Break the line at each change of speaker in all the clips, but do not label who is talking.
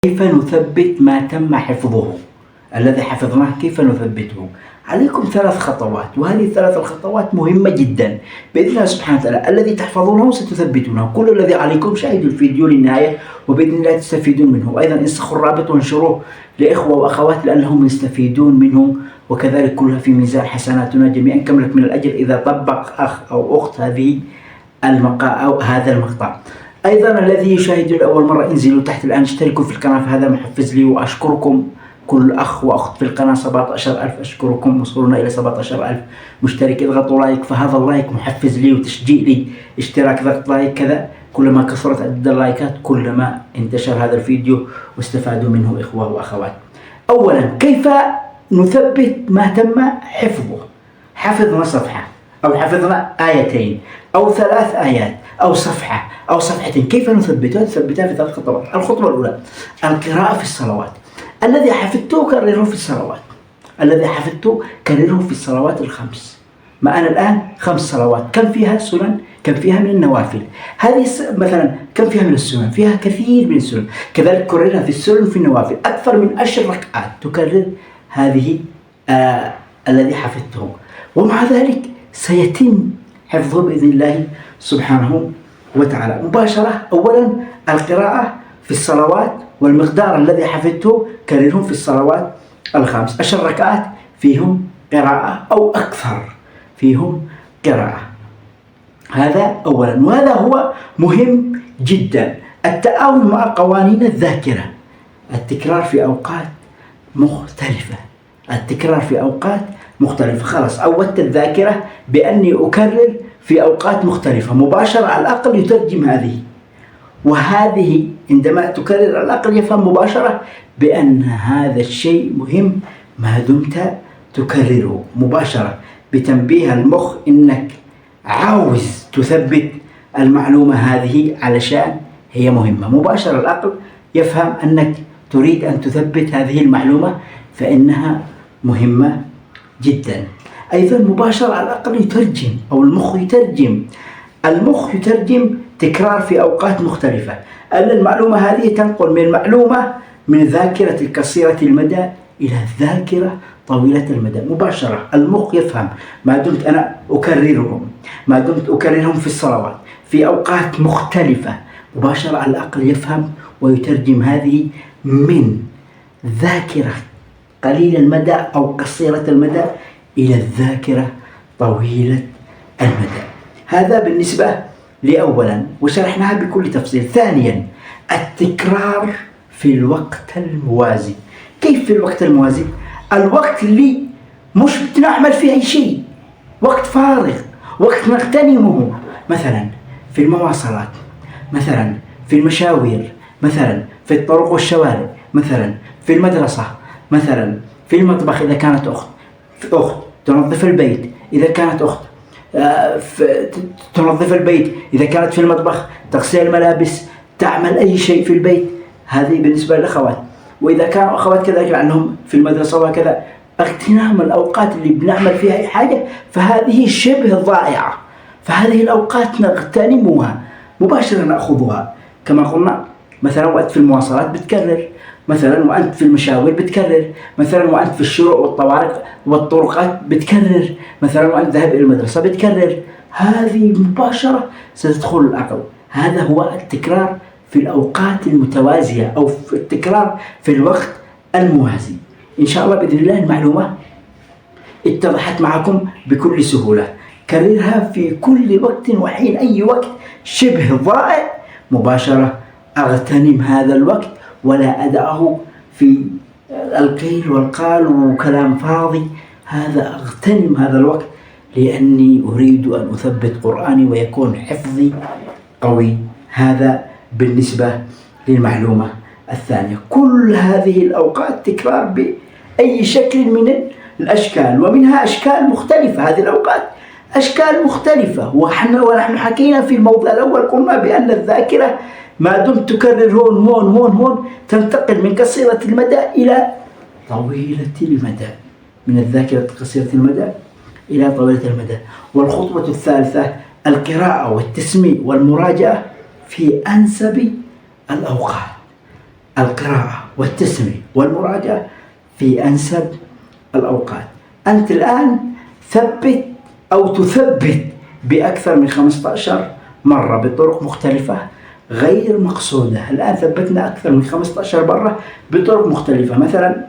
كيف نثبت ما تم حفظه؟ الذي حفظناه كيف نثبته؟ عليكم 3 خطوات، وهذه ال3 الخطوات مهمة جدا بإذن الله سبحانه وتعالى. الذي تحفظونه ستثبتونه. كل الذي عليكم شاهدوا الفيديو للنهاية وبإذن الله تستفيدون منه. وأيضا انسخوا الرابط وانشروه لإخوة وأخوات لأنهم يستفيدون منه، وكذلك كلها في ميزان حسناتنا جميعا كم لك من الأجر إذا طبق أخ أو أخت هذا المقطع. أيضا الذي يشاهد لأول مرة انزلوا تحت الآن اشتركوا في القناة، فهذا محفز لي، وأشكركم كل أخ وأخت في القناة. 17,000 أشكركم، وصلنا إلى 17,000 مشترك. اضغطوا لايك، فهذا اللايك محفز لي وتشجيع لي. اشتراك، ضغط لايك كذا، كلما كثرت عدد اللايكات كلما انتشر هذا الفيديو واستفادوا منه إخوة وأخوات. أولا، كيف نثبت ما تم حفظه؟ حفظنا صفحة أو حفظنا آيتين أو 3 آيات أو صفحة أو صفحتين، كيف نثبتها؟ نثبتها في 3 خطوات. الخطوة الأولى القراءة في الصلوات. الذي حفظته كرره في الصلوات، الذي حفظته كرره في الصلوات ال5. معنا الآن 5 صلوات، كم فيها سنن، كم فيها من النوافل. هذه مثلا كم فيها من السنن؟ فيها كثير من السنن. كذلك كررها في السنن وفي النوافل أكثر من 10 ركعات تكرر هذه الذي حفظته، ومع ذلك سيتم حفظه بإذن الله سبحانه وتعالى مباشرة. أولا القراءة في الصلوات، والمقدار الذي حفظته كررهم في الصلوات ال5. 10 ركعات فيهم قراءة أو أكثر فيهم قراءة. هذا أولا، وهذا هو مهم جدا. التعاون مع قوانين الذاكرة، التكرار في أوقات مختلفة، التكرار في أوقات مختلفة. خلاص عودت الذاكرة بأني أكرر في أوقات مختلفة، مباشرة على الأقل يترجم هذه وهذه. عندما تكرر العقل يفهم مباشرة بأن هذا الشيء مهم ما دمت تكرره مباشرة، بتنبيه المخ إنك عاوز تثبت المعلومة هذه علشان هي مهمة. مباشرة العقل يفهم أنك تريد أن تثبت هذه المعلومة فإنها مهمة جدا. أيضا مباشرة العقل يترجم أو المخ يترجم تكرار في أوقات مختلفة، أن المعلومة هذه تنقل من المعلومة من الذاكرة القصيرة المدى إلى الذاكرة طويلة المدى. مباشرة المخ يفهم ما دمت أنا أكررهم في الصلوات في أوقات مختلفة. مباشرة العقل يفهم ويترجم هذه من ذاكرة قليل المدى أو قصيرة المدى إلى الذاكرة طويلة المدى. هذا بالنسبة لأولا، وشرحناها بكل تفصيل. ثانيا التكرار في الوقت الموازي. كيف في الوقت الموازي؟ الوقت اللي مش بنعمل فيه أي شيء، وقت فارغ، وقت نغتنمه، مثلا في المواصلات، مثلا في المشاوير، مثلا في الطرق والشوارع، مثلا في المدرسة، مثلا في المطبخ إذا كانت أخت تنظف البيت، إذا كانت أخت تنظف البيت، إذا كانت في المطبخ تغسل الملابس، تعمل أي شيء في البيت. هذه بالنسبة للأخوات. وإذا كانوا أخوات كذلك عنهم في المدرسة وكذا، اغتنام الأوقات اللي بنعمل فيها أي حاجة فهذه شبه ضائعة، فهذه الأوقات نغتنمها مباشرة، نأخذها كما قلنا. مثلا وأنت في المواصلات بتكرر، مثلا وأنت في المشاوير بتكرر، مثلا وأنت في الشروق والطوارق والطرقات بتكرر، مثلا وأنت ذاهب إلى المدرسة بتكرر. هذه مباشرة ستدخل العقل. هذا هو التكرار في الأوقات المتوازية أو في التكرار في الوقت الموازي. إن شاء الله بإذن الله المعلومة اتضحت معكم بكل سهولة. كررها في كل وقت وحين، أي وقت شبه ضائع مباشرة أغتنم هذا الوقت ولا أدعه في القيل والقال وكلام فاضي. هذا أغتنم هذا الوقت لأني أريد أن أثبت قرآني ويكون حفظي قوي. هذا بالنسبة للمعلومة الثانية. كل هذه الأوقات تكرار بأي شكل من الأشكال، ومنها أشكال مختلفة. هذه الأوقات أشكال مختلفة، ونحن حكينا في الموضوع الأول قلنا بأن الذاكرة ما دمت تكرر هون تنتقل من قصيرة المدى إلى طويلة المدى، من الذاكرة قصيرة المدى إلى طويلة المدى. والخطوة الثالثة القراءة والتسميع والمراجعة في أنسب الأوقات. القراءة والتسمية والمراجعة في أنسب الأوقات. أنت الآن ثبت أو تثبت بأكثر من 15 مرة بطرق مختلفة غير مقصودة. الآن ثبتنا أكثر من 15 مرة بطرق مختلفة. مثلا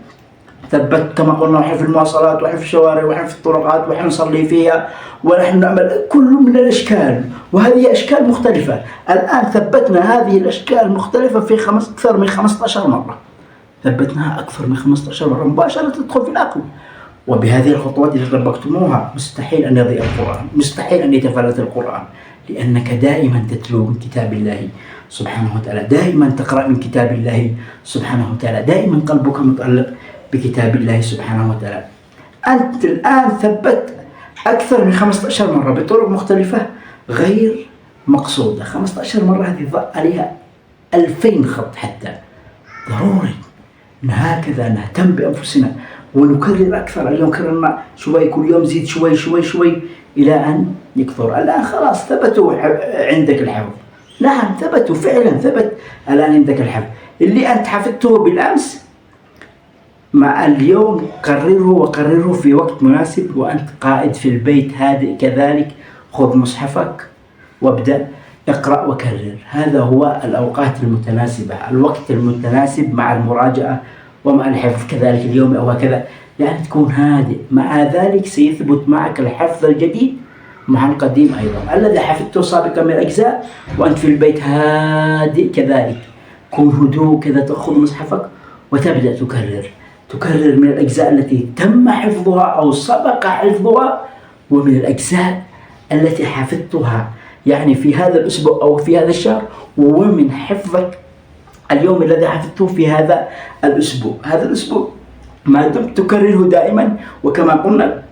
ثبت كما قلنا وحين في المواصلات وحين في الشوارع وحين في الطرقات وحين نصلي فيها ونحن نعمل كل من الأشكال، وهذه أشكال مختلفة. الآن ثبتنا هذه الأشكال المختلفة في أكثر من 15 مرة. ثبتناها أكثر من 15 مرة مباشرة تدخل في العقل. وبهذه الخطوات إذا طبقتموها مستحيل أن يضيع القرآن، مستحيل أن يتفلت القرآن، لأنك دائما تتلو من كتاب الله سبحانه وتعالى، دائما تقرأ من كتاب الله سبحانه وتعالى، دائما قلبك متعلق بكتاب الله سبحانه وتعالى. أنت الآن ثبت أكثر من 15 مرة بطرق مختلفة غير مقصودة. 15 مرة هذه ضاء عليها 2000 خط. حتى ضروري هكذا نهتم بأنفسنا ونكرر أكثر. اليوم كررنا شوي، كل يوم زيد شوي شوي شوي إلى أن يكثر. الآن خلاص ثبتوا عندك الحفظ. نعم ثبتوا فعلا، ثبت الآن عندك الحفظ. اللي أنت حفظته بالأمس مع اليوم قرره وقرره في وقت مناسب وأنت قاعد في البيت هادئ كذلك. خذ مصحفك وابدأ اقرأ وكرر. هذا هو الأوقات المتناسبة، الوقت المتناسب مع المراجعة ومع الحفظ كذلك اليوم أو هكذا، يعني تكون هادئ. مع ذلك سيثبت معك الحفظ الجديد مع القديم أيضا الذي حفظته سابقا من الأجزاء وأنت في البيت هادئ كذلك. كن هدوء كذا، تأخذ مصحفك وتبدأ تكرر من الأجزاء التي تم حفظها أو سبق حفظها، ومن الأجزاء التي حفظتها يعني في هذا الأسبوع أو في هذا الشهر، ومن حفظك اليوم الذي حفظته في هذا الأسبوع. هذا الأسبوع ما دمت تكرره دائما، وكما قلنا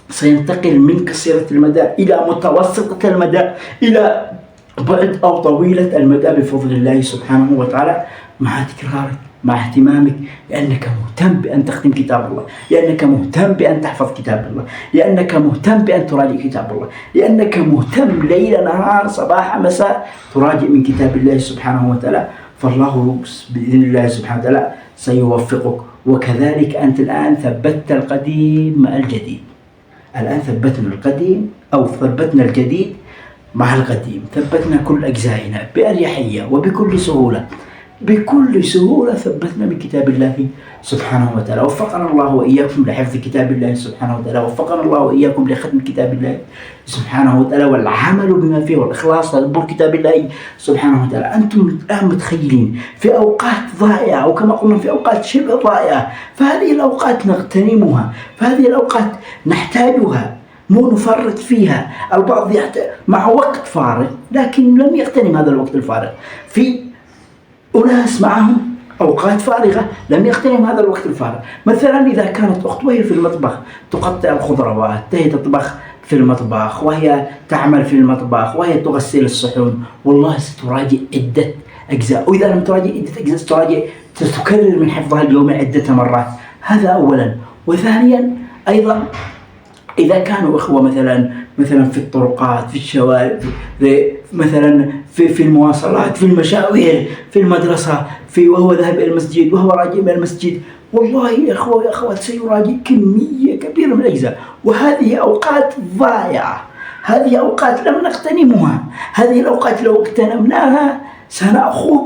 سينتقل من قصيرة المدى إلى متوسطة المدى إلى بعد أو طويلة المدى بفضل الله سبحانه وتعالى، مع تكرارك مع اهتمامك، لأنك مهتم بأن تختم كتاب الله، لأنك مهتم بأن تحفظ كتاب الله، لأنك مهتم بأن تراجع كتاب الله، لأنك مهتم ليل نهار صباح مساء تراجع من كتاب الله سبحانه وتعالى. فالله بإذن الله سبحانه وتعالى سيوفقك. وكذلك أنت الآن ثبتت القديم مع الجديد. الآن ثبتنا القديم أو ثبتنا الجديد مع القديم، ثبتنا كل أجزائنا بأريحية وبكل سهولة. بكل سهولة ثبتنا من كتاب الله سبحانه وتعالى. وفقنا الله وإياكم لحفظ كتاب الله سبحانه وتعالى، وفقنا الله وإياكم لختم كتاب الله سبحانه وتعالى والعمل بما فيه والإخلاص لتدبر كتاب الله سبحانه وتعالى. أنتم الآن متخيلين في أوقات ضائعة، وكما قلنا في أوقات شبه ضائعة، فهذه الأوقات نغتنمها، فهذه الأوقات نحتاجها، مو نفرط فيها. البعض مع وقت فارغ لكن لم يغتنم هذا الوقت الفارغ. في أناس معهم أوقات فارغة لم يغتنم هذا الوقت الفارغ. مثلا إذا كانت أخت وهي في المطبخ تقطع الخضروات، هي تطبخ في المطبخ وهي تعمل في المطبخ وهي تغسل الصحون، والله ستراجع عدة أجزاء. وإذا لم تراجع عدة أجزاء ستراجع تكرر من حفظها اليوم عدة مرات. هذا أولا. وثانيا أيضا إذا كانوا إخوة مثلا في الطرقات، في الشوارع، مثلا في المواصلات، في المشاوير، في المدرسة، وهو ذاهب إلى المسجد وهو راجع من المسجد، والله يا إخوة يا أخوات سيراجع كمية كبيرة من الأجزاء. وهذه أوقات ضائعة، هذه أوقات لم نغتنمها. هذه الأوقات لو اغتنمناها سنأخذ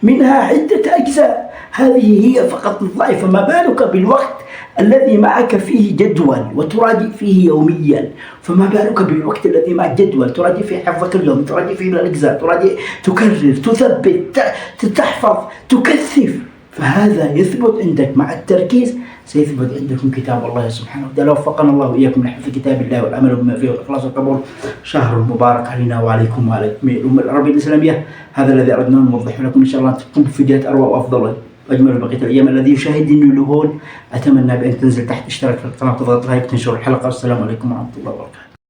منها عدة أجزاء. هذه هي فقط الضعيفة، فما بالك بالوقت الذي معك فيه جدول وتراجع فيه يوميا، فما بالك بالوقت الذي معك جدول تراجع فيه حفظك اليوم، تراجع فيه الأجزاء، تراجع، تكرر، تثبت، تحفظ، تكثف. فهذا يثبت عندك مع التركيز، سيثبت عندكم كتاب الله سبحانه وتعالى. وفقنا الله وإياكم لحفظ كتاب الله والعمل بما فيه والإخلاص والقبول. شهر مبارك علينا وعليكم وعلى الأمة العربية الإسلامية. هذا الذي أردنا نوضح لكم، إن شاء الله تكون فيديوهات أروع وأفضل وأجمل بقية الأيام. الذي يشاهدني له أتمنى بأن تنزل تحت اشتراك في القناة وتضغط لايك وتنشر الحلقة. والسلام عليكم ورحمة الله وبركاته.